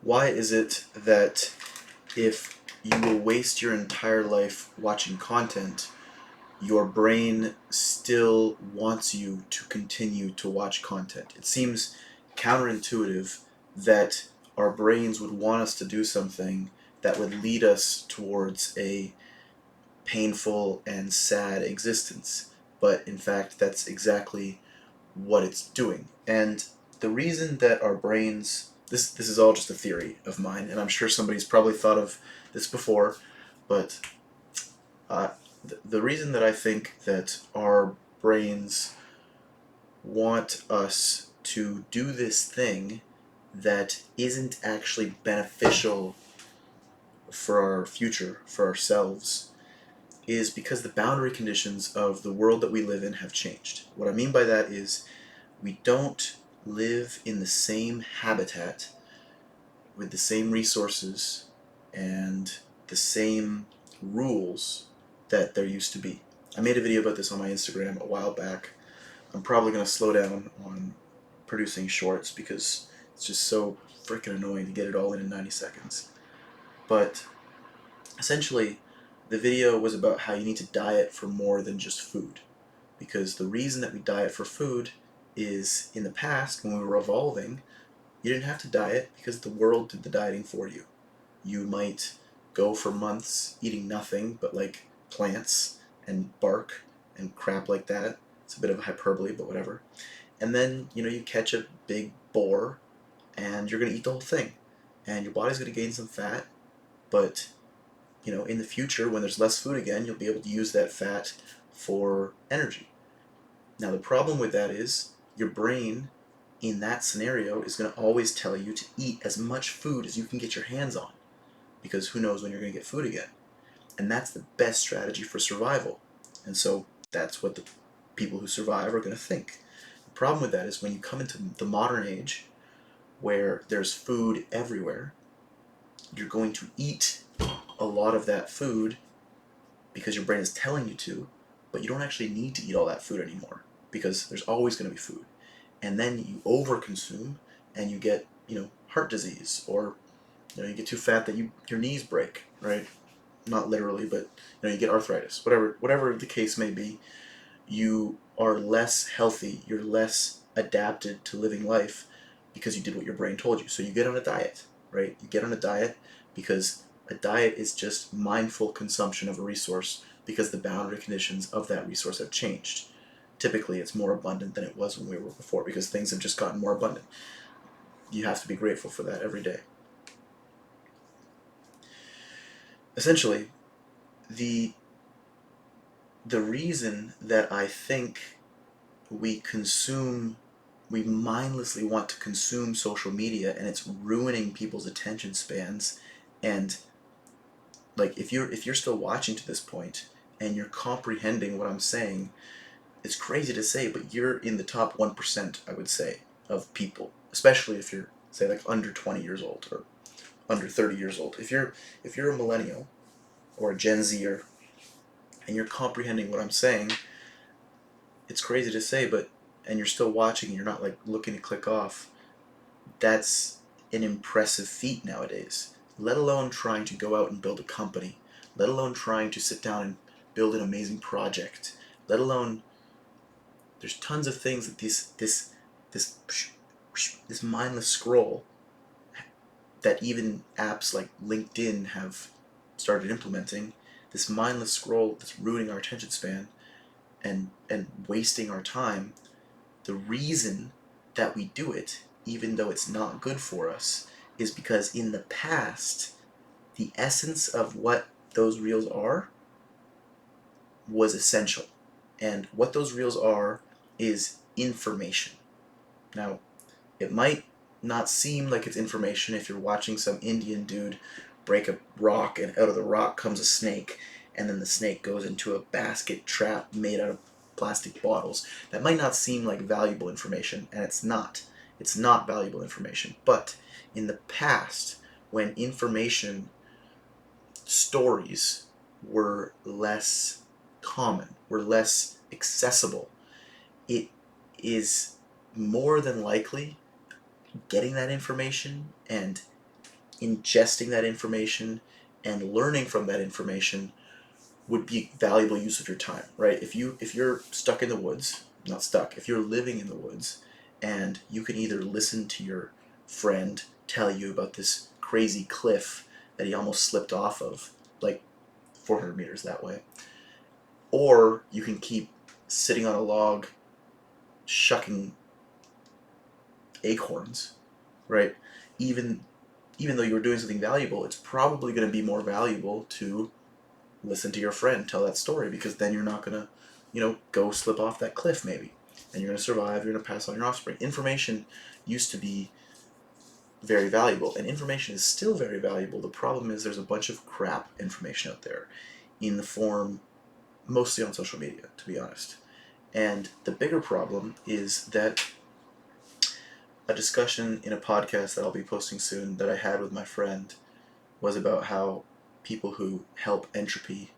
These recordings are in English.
Why is it that if you will waste your entire life watching content, your brain still wants you to continue to watch content? It seems counterintuitive that our brains would want us to do something that would lead us towards a painful and sad existence. But in fact, that's exactly what it's doing. And the reason that our brains, this is all just a theory of mine, and I'm sure somebody's probably thought of this before, but uh, the reason that I think that our brains want us to do this thing that isn't actually beneficial for our future, for ourselves, is because the boundary conditions of the world that we live in have changed. What I mean by that is we don't live in the same habitat with the same resources and the same rules that there used to be. I made a video about this on my Instagram a while back. I'm probably going to slow down on producing shorts because it's just so freaking annoying to get it all in 90 seconds. But essentially, the video was about how you need to diet for more than just food. Because the reason that we diet for food is in the past, when we were evolving, you didn't have to diet because the world did the dieting for you. You might go for months eating nothing but like plants and bark and crap like that. It's a bit of a hyperbole, but whatever. And then, you catch a big boar and you're going to eat the whole thing. And your body's going to gain some fat, but in the future, when there's less food again, you'll be able to use that fat for energy. Now, the problem with that is your brain in that scenario is going to always tell you to eat as much food as you can get your hands on, because who knows when you're going to get food again. And that's the best strategy for survival. And so that's what the people who survive are going to think. The problem with that is when you come into the modern age where there's food everywhere, you're going to eat a lot of that food because your brain is telling you to, but you don't actually need to eat all that food anymore because there's always going to be food. And then you overconsume and you get, heart disease, or you get too fat that your knees break, right? Not literally, but you get arthritis. Whatever the case may be, you are less healthy, you're less adapted to living life because you did what your brain told you. So you get on a diet, right? You get on a diet because a diet is just mindful consumption of a resource because the boundary conditions of that resource have changed. Typically, it's more abundant than it was when we were before because things have just gotten more abundant. You have to be grateful for that every day. Essentially, the reason that I think we mindlessly want to consume social media, and it's ruining people's attention spans. And like, if you're still watching to this point and you're comprehending what I'm saying, it's crazy to say, but you're in the top 1%, I would say, of people, especially if you're, say, like under 20 years old or under 30 years old. If you're a millennial or a Gen Zer and you're comprehending what I'm saying, it's crazy to say, but and you're still watching and you're not like looking to click off, that's an impressive feat nowadays. Let alone trying to go out and build a company, let alone trying to sit down and build an amazing project, let alone there's tons of things that this mindless scroll that even apps like LinkedIn have started implementing, this mindless scroll that's ruining our attention span and wasting our time. The reason that we do it, even though it's not good for us, is because in the past, the essence of what those reels are was essential. And what those reels are is information. Now, it might not seem like it's information if you're watching some Indian dude break a rock and out of the rock comes a snake, and then the snake goes into a basket trap made out of plastic bottles. That might not seem like valuable information, and it's not. It's not valuable information. But in the past, when information stories were less common, were less accessible, it is more than likely getting that information and ingesting that information and learning from that information would be valuable use of your time, right? If you're stuck in the woods, not stuck, if you're living in the woods, and you can either listen to your friend tell you about this crazy cliff that he almost slipped off of, like 400 meters that way, or you can keep sitting on a log shucking acorns, right? Even even though you were doing something valuable, it's probably going to be more valuable to listen to your friend tell that story, because then you're not going to, go slip off that cliff maybe. And you're going to survive, you're going to pass on your offspring. Information used to be very valuable, and information is still very valuable. The problem is there's a bunch of crap information out there in the form, mostly on social media, to be honest. And the bigger problem is that a discussion in a podcast that I'll be posting soon that I had with my friend was about how people who help entropy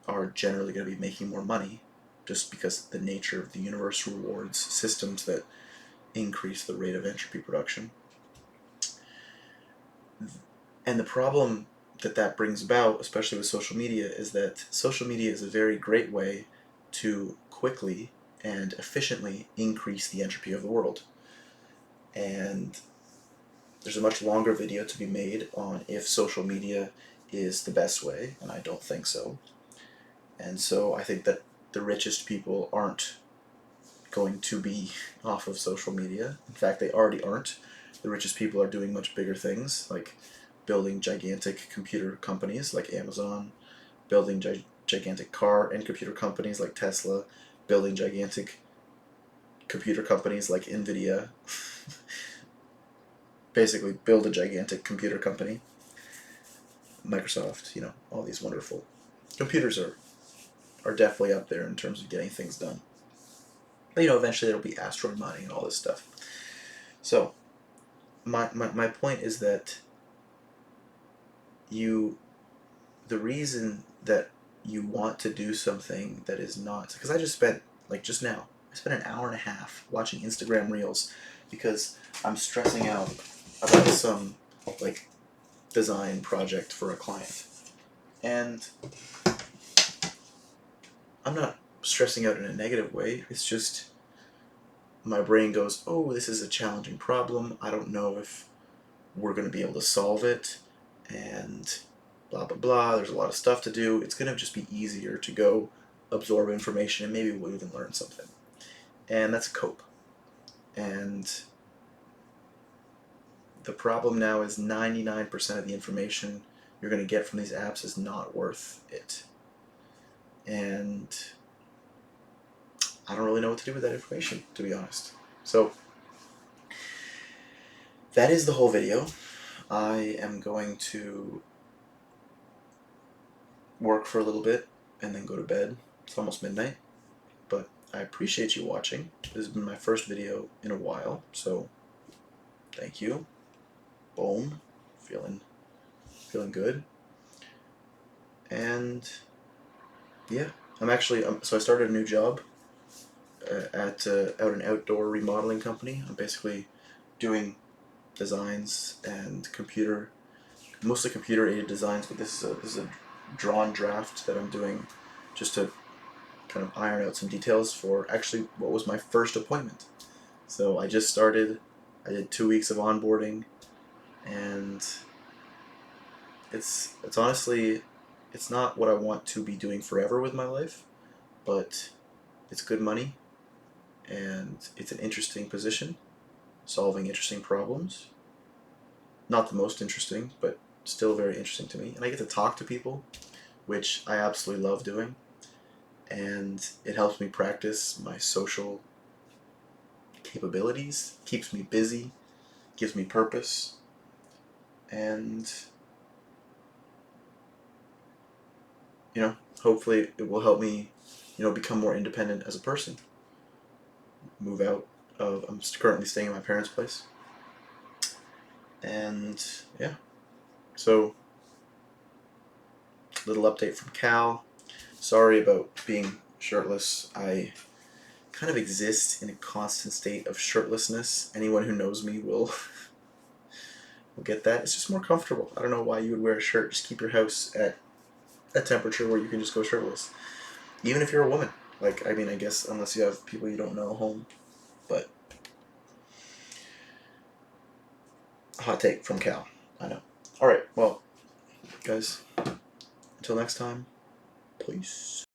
are generally going to be making more money, just because the nature of the universe rewards systems that increase the rate of entropy production. And the problem that brings about, especially with social media, is that social media is a very great way to quickly and efficiently increase the entropy of the world. And there's a much longer video to be made on if social media is the best way, and I don't think so. And so I think that the richest people aren't going to be off of social media. In fact, they already aren't. The richest people are doing much bigger things, like building gigantic computer companies like Amazon, building gigantic car and computer companies like Tesla, building gigantic computer companies like Nvidia. Basically, build a gigantic computer company. Microsoft, all these wonderful computers are definitely up there in terms of getting things done. But, eventually there'll be asteroid mining and all this stuff. So, my point is that the reason that you want to do something that is not, because I just spent, just now, I spent an hour and a half watching Instagram Reels because I'm stressing out about some, design project for a client. And I'm not stressing out in a negative way. It's just my brain goes, oh, this is a challenging problem. I don't know if we're going to be able to solve it. And blah, blah, blah. There's a lot of stuff to do. It's going to just be easier to go absorb information, and maybe we'll even learn something. And that's a cope. And the problem now is 99% of the information you're going to get from these apps is not worth it. And I don't really know what to do with that information, to be honest. So that is the whole video. I am going to work for a little bit and then go to bed. It's almost midnight. But I appreciate you watching. This has been my first video in a while, so thank you. Boom. Feeling good. And yeah, so I started a new job at an outdoor remodeling company. I'm basically doing designs and mostly computer aided designs, but this is a drawn draft that I'm doing just to kind of iron out some details for actually what was my first appointment. So I just started. I did 2 weeks of onboarding, and it's honestly, it's not what I want to be doing forever with my life, but it's good money, and it's an interesting position, solving interesting problems. Not the most interesting, but still very interesting to me. And I get to talk to people, which I absolutely love doing, and it helps me practice my social capabilities, keeps me busy, gives me purpose, and hopefully it will help me become more independent as a person. Move out of, I'm currently staying at my parents' place, and yeah, so little update from Cal. Sorry about being shirtless. I kind of exist in a constant state of shirtlessness. Anyone who knows me will will get that. It's just more comfortable. I don't know why you would wear a shirt. Just keep your house at a temperature where you can just go shirtless. Even if you're a woman. Like, I mean, I guess unless you have people you don't know home. But hot take from Cal. I know. Alright, well, guys, until next time, peace.